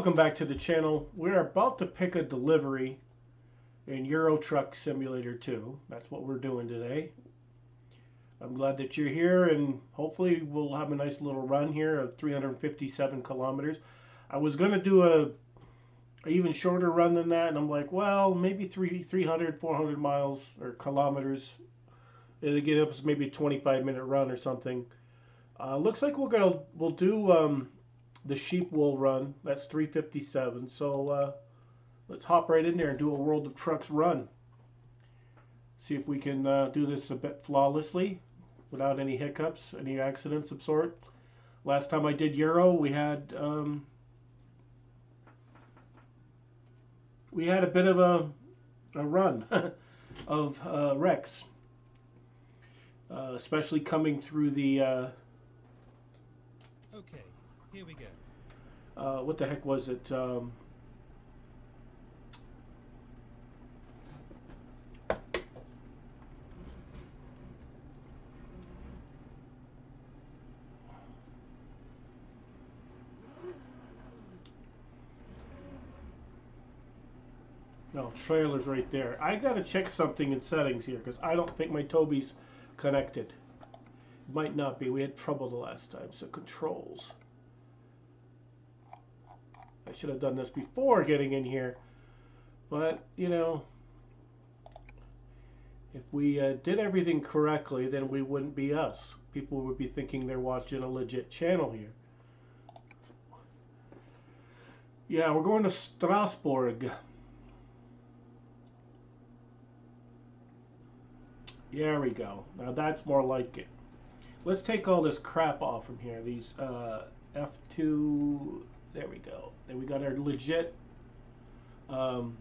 Welcome back to the channel. We're about to pick a delivery in Euro Truck Simulator 2. That's what we're doing today. I'm glad that you're here, and hopefully we'll have a nice little run here of 357 kilometers. I was going to do a even shorter run than that, and I'm like, well, maybe 300, 400 miles or kilometers. It'll give us maybe a 25-minute run or something. Looks like we'll do the sheep wool run. That's 357. So let's hop right in there and do a World of Trucks run. See if we can do this a bit flawlessly without any hiccups, any accidents of sort. Last time I did Euro, we had a bit of a run of wrecks, especially coming through the Okay, here we go. what the heck was it? No, trailer's right there. I gotta check something in settings here because I don't think my Toby's connected. It might not be. We had trouble the last time. So controls. I should have done this before getting in here. But, you know, if we did everything correctly, then we wouldn't be us. People would be thinking they're watching a legit channel here. Yeah, we're going to Strasbourg. There we go. Now that's more like it. Let's take all this crap off from here. These F2... There we go. Then we got our legit... so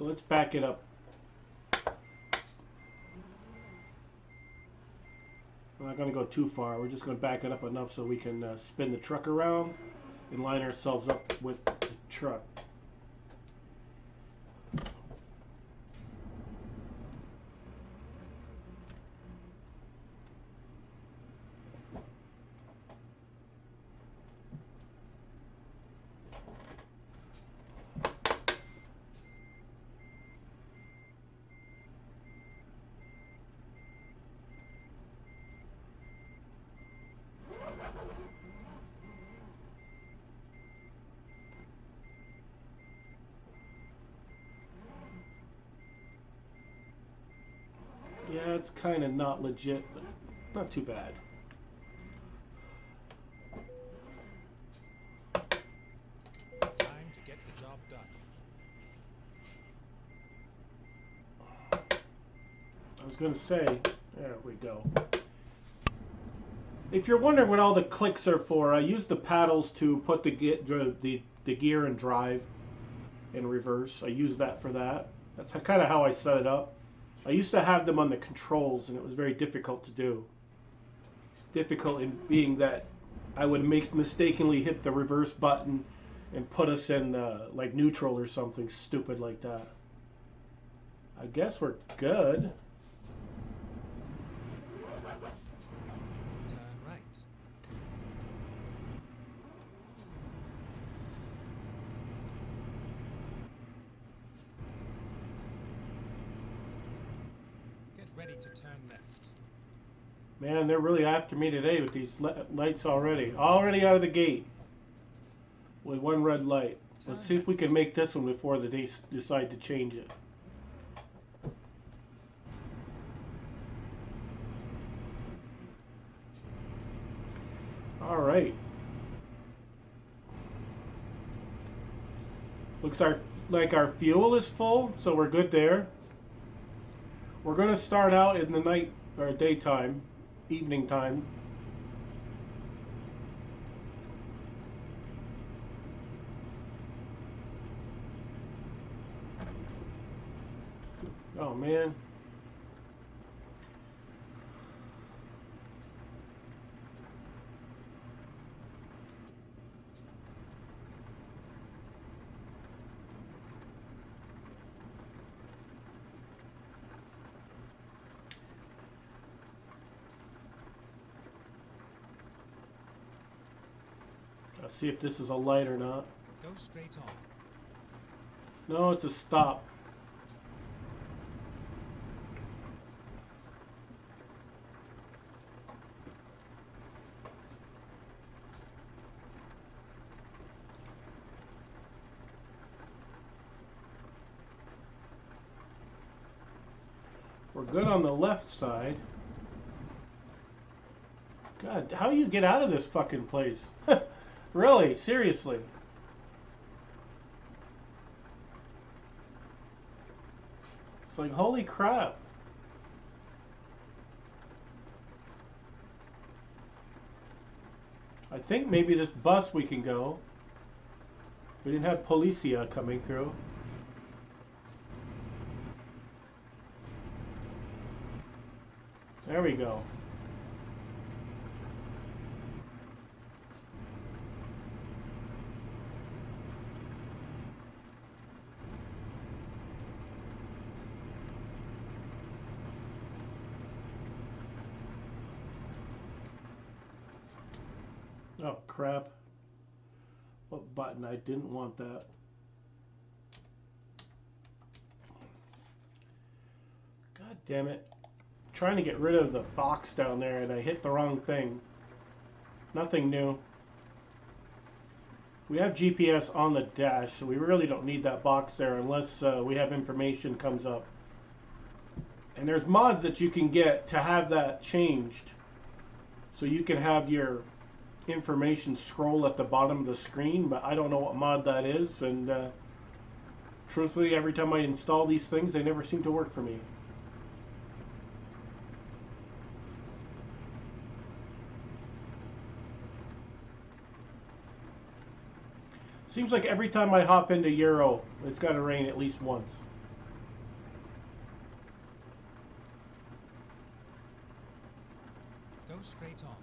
let's back it up. We're not going to go too far. We're just going to back it up enough so we can spin the truck around and line ourselves up with the truck. Yeah, it's kind of not legit, but not too bad. Time to get the job done. I was going to say, there we go. If you're wondering what all the clicks are for, I use the paddles to put the gear and drive in reverse. I use that for that. That's kind of how I set it up. I used to have them on the controls, and it was very difficult to do. Difficult in being that I would mistakenly hit the reverse button and put us in like neutral or something stupid like that. I guess we're good. Turn right. Get ready to turn left. Man, they're really after me today with these lights already. Already out of the gate with one red light. Let's see if we can make this one before they decide to change it. All right. Looks like our fuel is full, so we're good there. We're going to start out in the night or daytime, evening time. Oh man. Let's see if this is a light or not. Go straight on. No, it's a stop. We're good on the left side. God, how do you get out of this fucking place? Really? Seriously? It's like, holy crap. I think maybe this bus we can go. We didn't have Policia coming through. There we go. Oh crap. What button? I didn't want that. God damn it. Trying to get rid of the box down there and I hit the wrong thing. Nothing new. We have GPS on the dash, so we really don't need that box there unless we have information comes up. And there's mods that you can get to have that changed. So you can have your information scroll at the bottom of the screen, but I don't know what mod that is, and truthfully every time I install these things they never seem to work for me. Seems like every time I hop into Euro, it's got to rain at least once. Go straight on.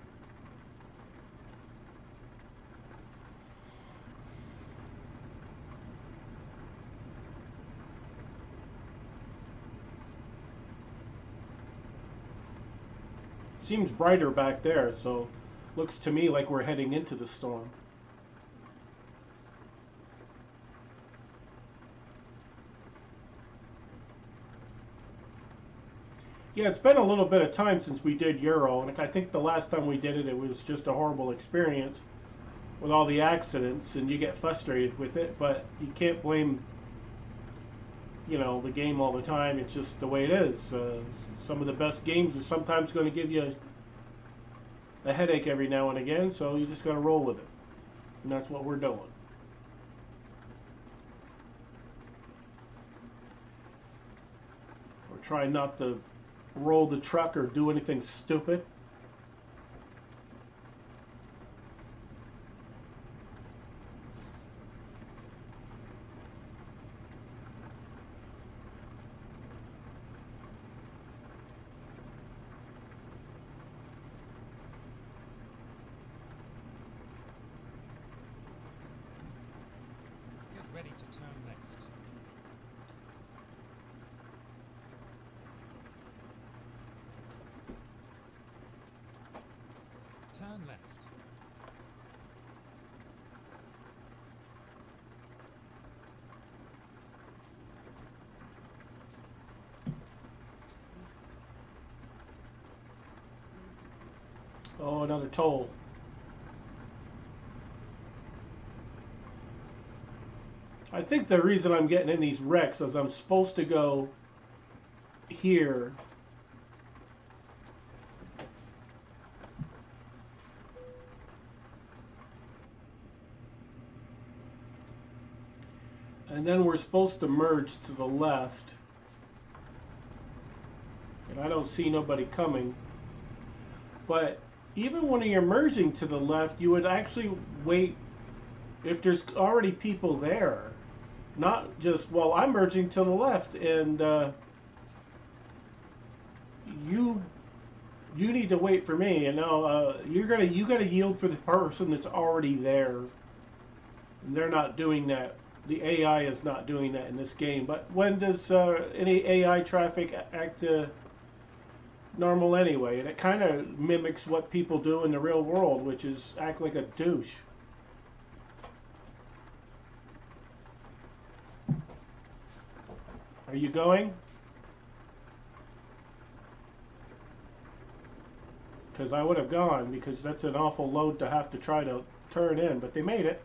Seems brighter back there, so looks to me like we're heading into the storm. Yeah, it's been a little bit of time since we did Euro, and I think the last time we did it, it was just a horrible experience with all the accidents, and you get frustrated with it, but you can't blame, you know, the game all the time. It's just the way it is. Some of the best games are sometimes going to give you a headache every now and again, so you just got to roll with it, and that's what we're doing. We're trying not to roll the truck or do anything stupid. Get ready to turn left. Turn left. Oh, another toll. I think the reason I'm getting in these wrecks is I'm supposed to go here. And then we're supposed to merge to the left. And I don't see nobody coming. But even when you're merging to the left, you would actually wait if there's already people there. Not just, well, I'm merging to the left, and you need to wait for me. You know, you gotta yield for the person that's already there. And they're not doing that. The AI is not doing that in this game. But when does any AI traffic act normal anyway? And it kind of mimics what people do in the real world, which is act like a douche. Are you going? Because I would have gone, because that's an awful load to have to try to turn in, but they made it.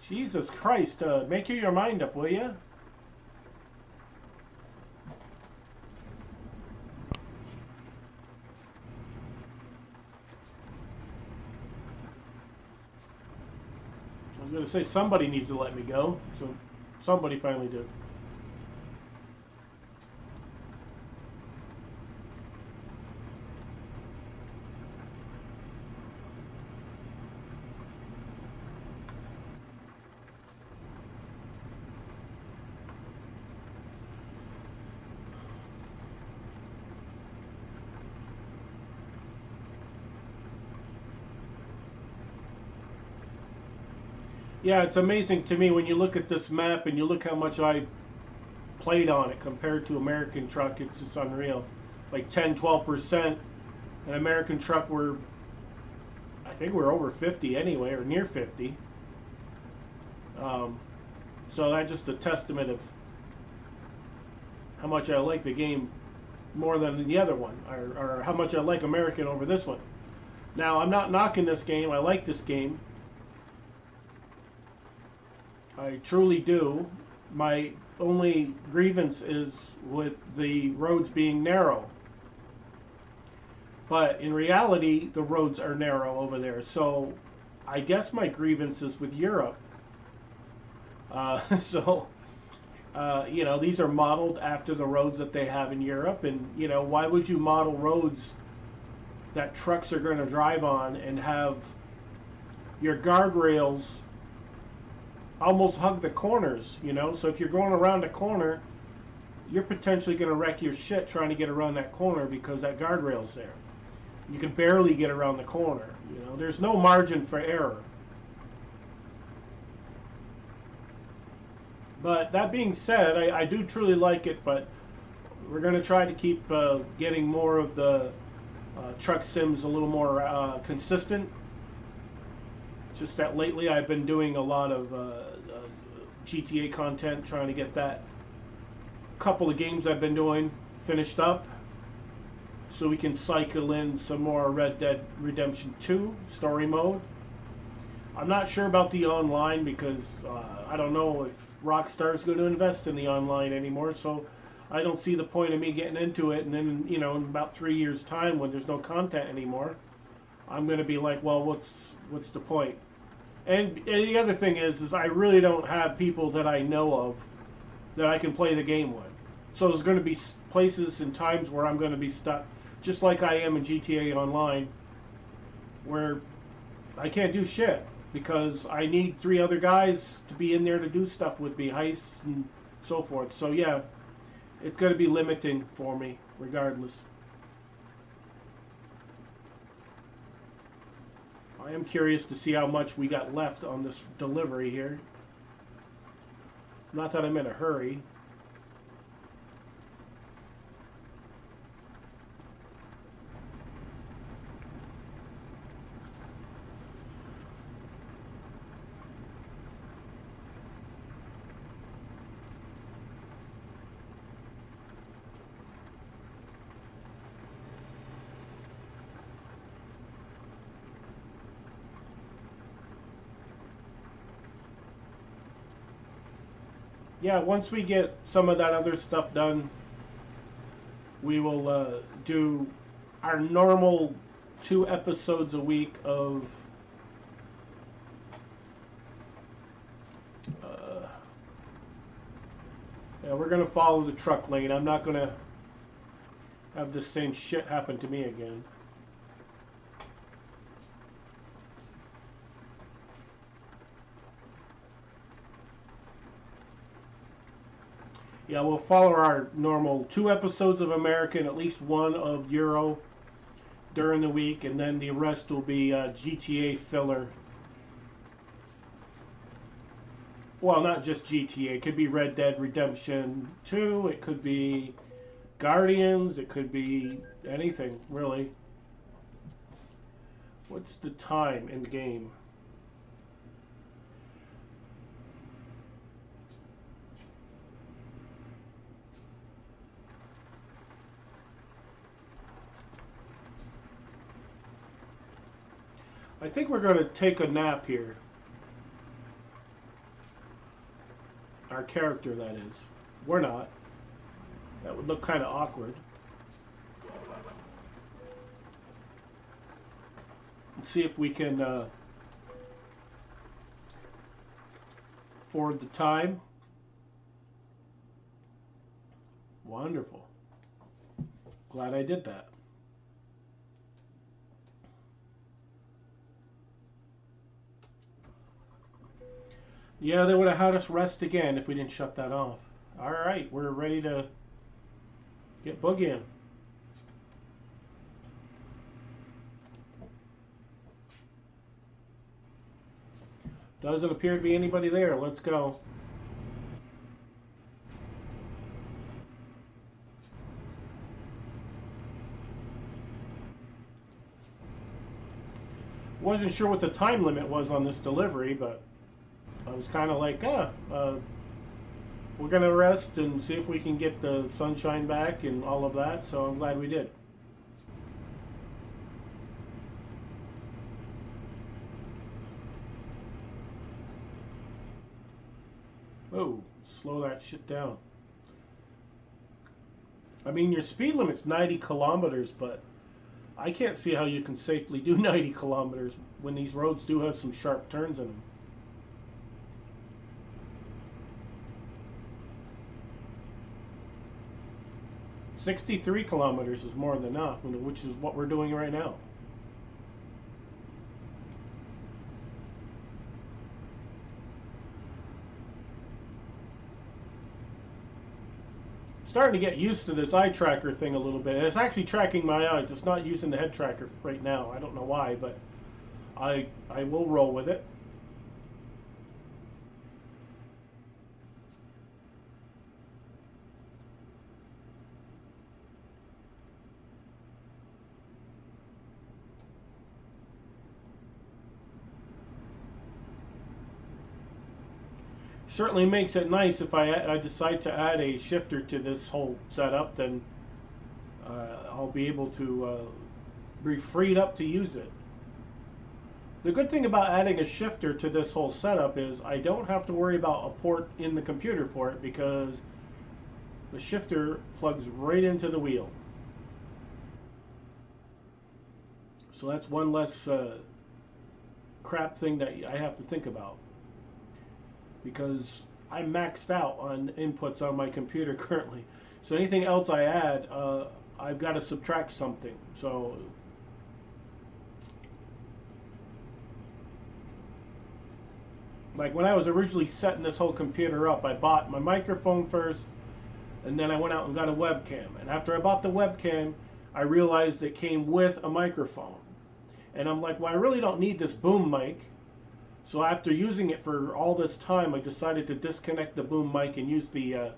Jesus Christ, make your mind up, will you? I was going to say somebody needs to let me go, so somebody finally did. Yeah, it's amazing to me when you look at this map and you look how much I played on it compared to American Truck. It's just unreal. Like 10-12%. An American Truck were, I think we're over 50 anyway, or near 50. So that's just a testament of how much I like the game more than the other one, or how much I like American over this one. Now, I'm not knocking this game. I like this game. I truly do. My only grievance is with the roads being narrow. But in reality, the roads are narrow over there. So I guess my grievance is with Europe. You know, these are modeled after the roads that they have in Europe. And, you know, why would you model roads that trucks are going to drive on and have your guardrails almost hug the corners, you know? So if you're going around a corner, you're potentially going to wreck your shit trying to get around that corner because that guardrail's there. You can barely get around the corner, you know? There's no margin for error. But that being said, I do truly like it, but we're going to try to keep getting more of the truck sims a little more consistent. It's just that lately I've been doing a lot of GTA content, trying to get that couple of games I've been doing finished up so we can cycle in some more Red Dead Redemption 2 story mode. I'm not sure about the online because I don't know if Rockstar is going to invest in the online anymore, so I don't see the point of me getting into it, and then, you know, in about 3 years' time when there's no content anymore, I'm going to be like, well, what's the point? And the other thing is I really don't have people that I know of that I can play the game with. So there's going to be places and times where I'm going to be stuck, just like I am in GTA Online, where I can't do shit because I need 3 other guys to be in there to do stuff with me, heists and so forth. So yeah, it's going to be limiting for me regardless. I am curious to see how much we got left on this delivery here. Not that I'm in a hurry. Yeah, once we get some of that other stuff done, we will do our normal 2 episodes a week of yeah, we're going to follow the truck lane. I'm not going to have the same shit happen to me again. Yeah, we'll follow our normal 2 episodes of American, at least 1 of Euro during the week, and then the rest will be GTA filler. Well, not just GTA. It could be Red Dead Redemption 2. It could be Guardians. It could be anything, really. What's the time in the game? I think we're going to take a nap here. Our character, that is. We're not. That would look kind of awkward. Let's see if we can forward the time. Wonderful. Glad I did that. Yeah, they would have had us rest again if we didn't shut that off. Alright, we're ready to get boogieing. Doesn't appear to be anybody there. Let's go. Wasn't sure what the time limit was on this delivery, but I was kind of like, we're going to rest and see if we can get the sunshine back and all of that, so I'm glad we did. Oh, slow that shit down. I mean, your speed limit's 90 kilometers, but I can't see how you can safely do 90 kilometers when these roads do have some sharp turns in them. "63 kilometers is more than enough, which is what we're doing right now. Starting to get used to this eye tracker thing a little bit. It's actually tracking my eyes. It's not using the head tracker right now. I don't know why, but I will roll with it. Certainly makes it nice if I decide to add a shifter to this whole setup, then I'll be able to be freed up to use it. The good thing about adding a shifter to this whole setup is I don't have to worry about a port in the computer for it because the shifter plugs right into the wheel. So that's one less crap thing that I have to think about, because I'm maxed out on inputs on my computer currently. So anything else I add, I've got to subtract something. So like when I was originally setting this whole computer up, I bought my microphone first, and then I went out and got a webcam. And after I bought the webcam, I realized it came with a microphone. And I'm like, well, I really don't need this boom mic. So after using it for all this time, I decided to disconnect the boom mic and use the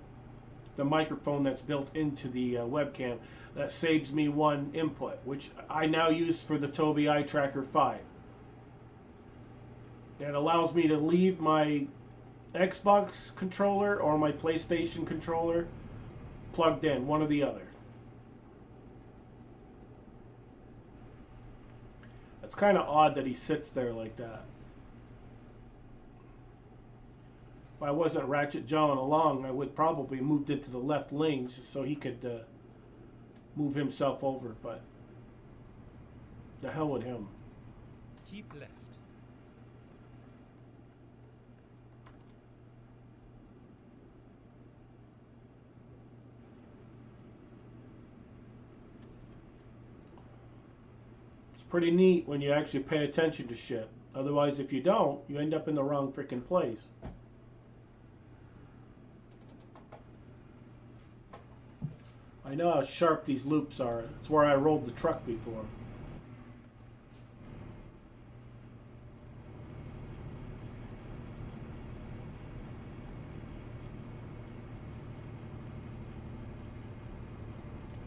microphone that's built into the webcam. That saves me one input, which I now use for the Tobii Eye Tracker 5. It allows me to leave my Xbox controller or my PlayStation controller plugged in, one or the other. It's kind of odd that he sits there like that. If I wasn't Ratchet John along, I would probably moved into the left lane just so he could move himself over, but the hell with him. Keep left. Pretty neat when you actually pay attention to shit. Otherwise, if you don't, you end up in the wrong freaking place. I know how sharp these loops are. It's where I rolled the truck before.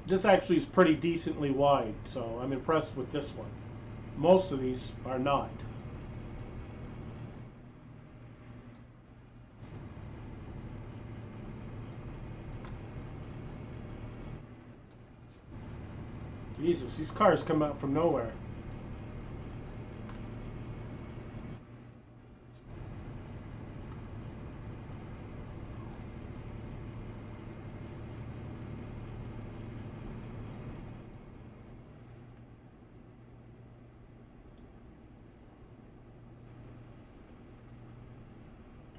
This actually is pretty decently wide, so I'm impressed with this one. Most of these are not. Jesus, these cars come out from nowhere.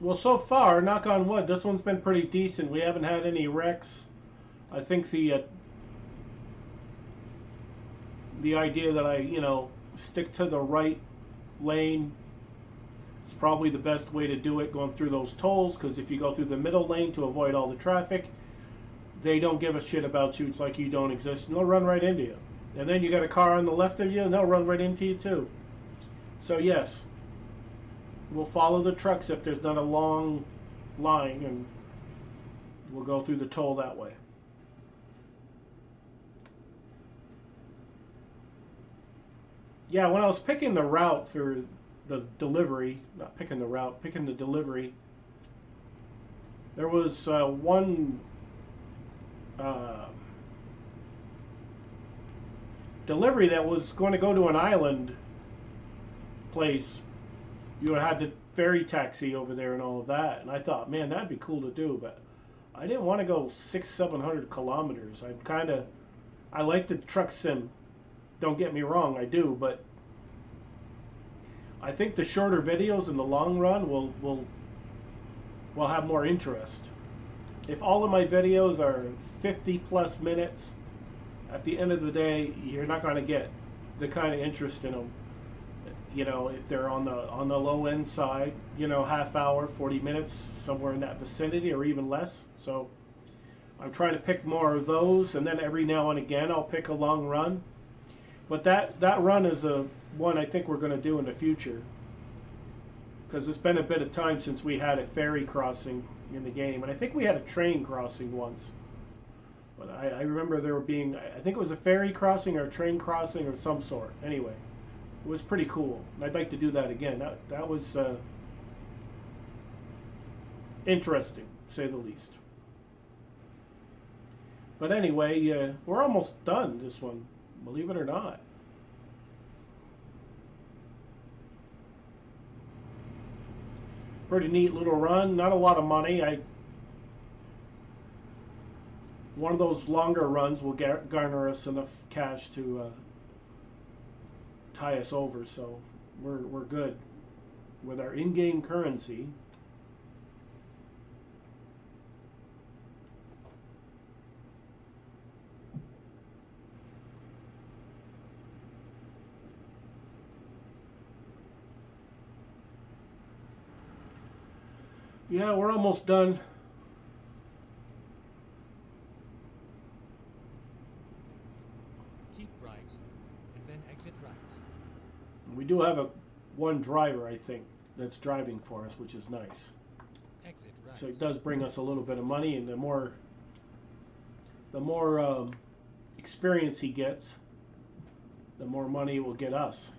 Well, so far, knock on wood, this one's been pretty decent. We haven't had any wrecks. I think the idea that I, stick to the right lane is probably the best way to do it, going through those tolls, because if you go through the middle lane to avoid all the traffic, they don't give a shit about you. It's like you don't exist, and they'll run right into you. And then you got a car on the left of you, and they'll run right into you too. So yes, we'll follow the trucks if there's not a long line, and we'll go through the toll that way. Yeah, when I was picking the route for the delivery, not picking the route, picking the delivery, there was one delivery that was going to go to an island place. You had to ferry taxi over there and all of that, and I thought, man, that'd be cool to do, but I didn't want to go 600-700 kilometers. I like the truck sim. Don't get me wrong, I do, but I think the shorter videos in the long run will have more interest. If all of my videos are 50 plus minutes, at the end of the day, you're not going to get the kind of interest in them. If they're on the low end side, half hour, 40 minutes, somewhere in that vicinity, or even less. So I'm trying to pick more of those, and then every now and again I'll pick a long run. But that run is the one I think we're going to do in the future, because it's been a bit of time since we had a ferry crossing in the game, and I think we had a train crossing once. But I remember there being, I think it was a ferry crossing or a train crossing of some sort. Anyway, it was pretty cool. I'd like to do that again. That was interesting, to say the least. But anyway, we're almost done this one, believe it or not. Pretty neat little run. Not a lot of money. One of those longer runs will garner us enough cash to tie us over, so we're good with our in-game currency. Yeah, we're almost done. Keep right, and then exit right. We do have one driver, I think, that's driving for us, which is nice. Exit right. So it does bring us a little bit of money, and the more experience he gets, the more money it will get us.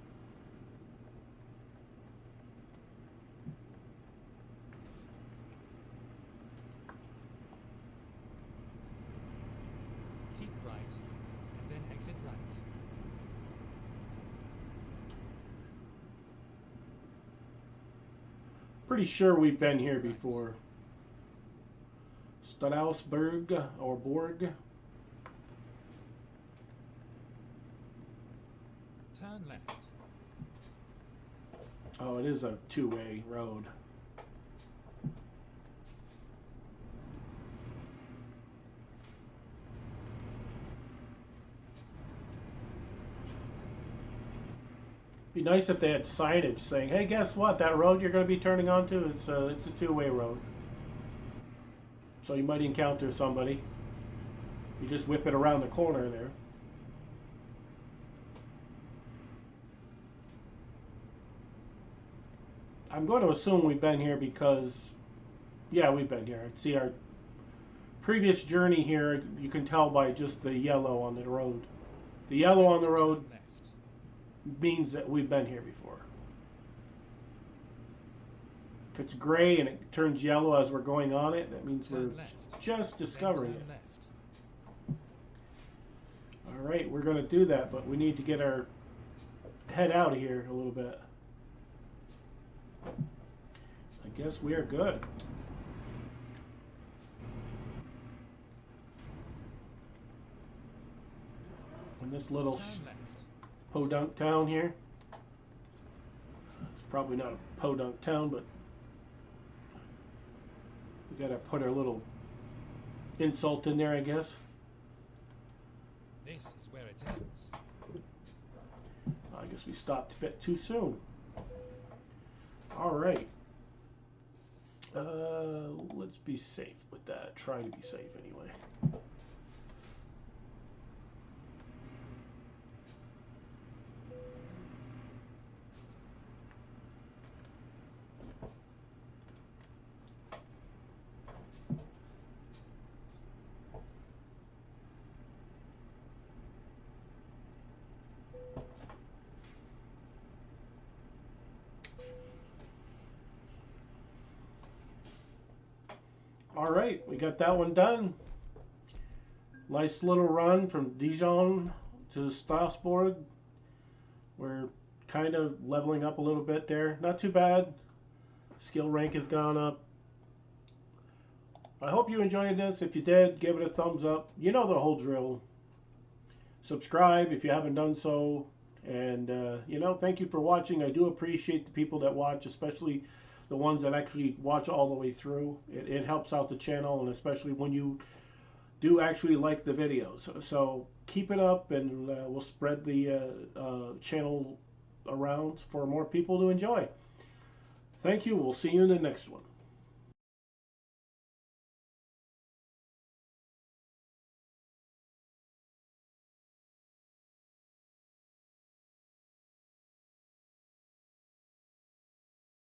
Keep right, and then exit right. Pretty sure we've been here before. Strasbourg or Borg. Turn left. Oh, it is a two-way road. Be nice if they had signage saying, "Hey, guess what? That road you're going to be turning onto is it's a two-way road." So you might encounter somebody. You just whip it around the corner there. I'm going to assume we've been here because, yeah, we've been here. I'd see our previous journey here. You can tell by just the yellow on the road. The yellow on the road Left. means that we've been here before. If it's gray and it turns yellow as we're going on it, that means we're Turn left. just discovering Then it. turn left. All right, we're going to do that, but we need to get our head out of here a little bit. I guess we are good. In this little Turn left. podunk town here. It's probably not a podunk town, but We gotta put our little insult in there, I guess. This is where it ends. I guess we stopped a bit too soon. All right. Let's be safe with that. Try to be safe anyway. All right, we got that one done. Nice little run from Dijon to Strasbourg. We're kind of leveling up a little bit there. Not too bad. Skill rank has gone up. I hope you enjoyed this. If you did, give it a thumbs up. You know the whole drill. Subscribe if you haven't done so. And, thank you for watching. I do appreciate the people that watch, especially the ones that actually watch all the way through. It helps out the channel, and especially when you do actually like the videos. So keep it up, and we'll spread the channel around for more people to enjoy. Thank you. We'll see you in the next one.